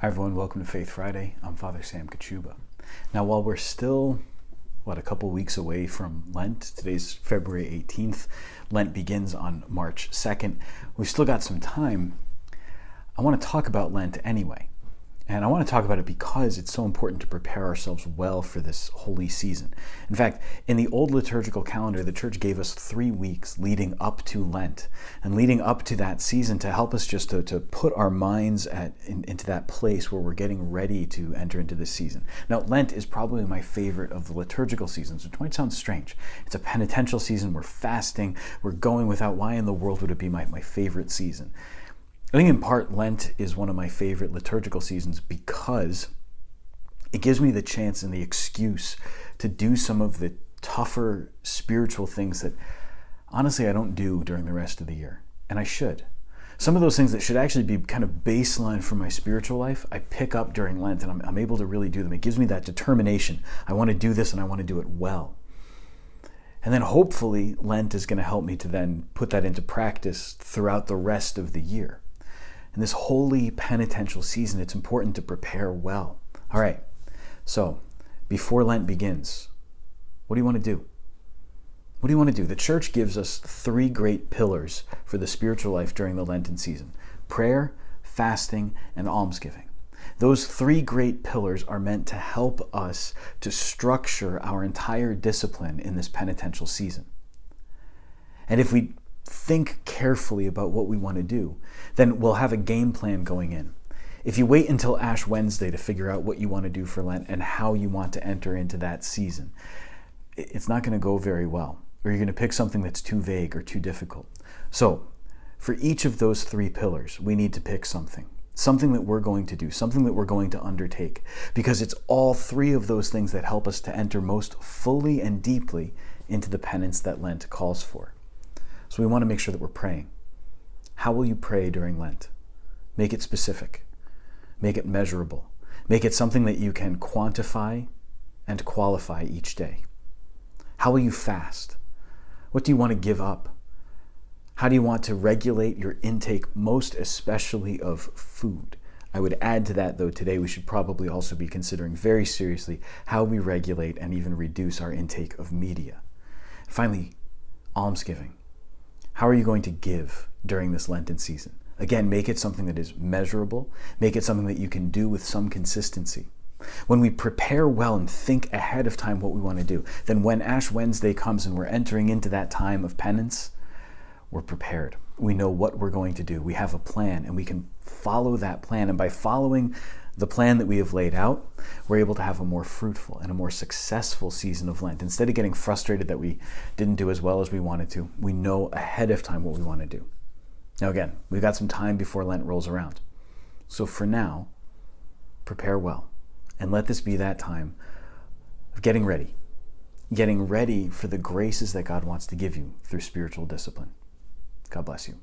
Hi everyone, welcome to Faith Friday. I'm Father Sam Kachuba. Now while we're still, a couple weeks away from Lent, today's February 18th, Lent begins on March 2nd, we've still got some time. I want to talk about Lent anyway. And I want to talk about it because it's so important to prepare ourselves well for this holy season. In fact, in the old liturgical calendar, the church gave us 3 weeks leading up to Lent and leading up to that season to help us just to put our minds into that place where we're getting ready to enter into this season. Now, Lent is probably my favorite of the liturgical seasons, which might sound strange. It's a penitential season. We're fasting. We're going without. Why in the world would it be my favorite season? I think in part Lent is one of my favorite liturgical seasons because it gives me the chance and the excuse to do some of the tougher spiritual things that honestly I don't do during the rest of the year, and I should. Some of those things that should actually be kind of baseline for my spiritual life, I pick up during Lent and I'm able to really do them. It gives me that determination. I want to do this and I want to do it well. And then hopefully Lent is going to help me to then put that into practice throughout the rest of the year. In this holy penitential season, it's important to prepare well. All right, so before Lent begins, what do you want to do? What do you want to do? The church gives us 3 great pillars for the spiritual life during the Lenten season: prayer, fasting, and almsgiving. Those 3 great pillars are meant to help us to structure our entire discipline in this penitential season. And if we think carefully about what we want to do, then we'll have a game plan going in. If you wait until Ash Wednesday to figure out what you want to do for Lent and how you want to enter into that season, it's not going to go very well, or you're going to pick something that's too vague or too difficult. So, for each of those 3 pillars, we need to pick something that we're going to do, something that we're going to undertake, because it's all 3 of those things that help us to enter most fully and deeply into the penance that Lent calls for. So we want to make sure that we're praying. How will you pray during Lent? Make it specific. Make it measurable. Make it something that you can quantify and qualify each day. How will you fast? What do you want to give up? How do you want to regulate your intake, most especially of food? I would add to that, though, today we should probably also be considering very seriously how we regulate and even reduce our intake of media. Finally, almsgiving. How are you going to give during this Lenten season? Again, make it something that is measurable. Make it something that you can do with some consistency. When we prepare well and think ahead of time what we want to do, then when Ash Wednesday comes and we're entering into that time of penance, we're prepared. We know what we're going to do. We have a plan and we can follow that plan. And by following the plan that we have laid out, we're able to have a more fruitful and a more successful season of Lent. Instead of getting frustrated that we didn't do as well as we wanted to, we know ahead of time what we want to do. Now again, we've got some time before Lent rolls around. So for now, prepare well. And let this be that time of getting ready for the graces that God wants to give you through spiritual discipline. God bless you.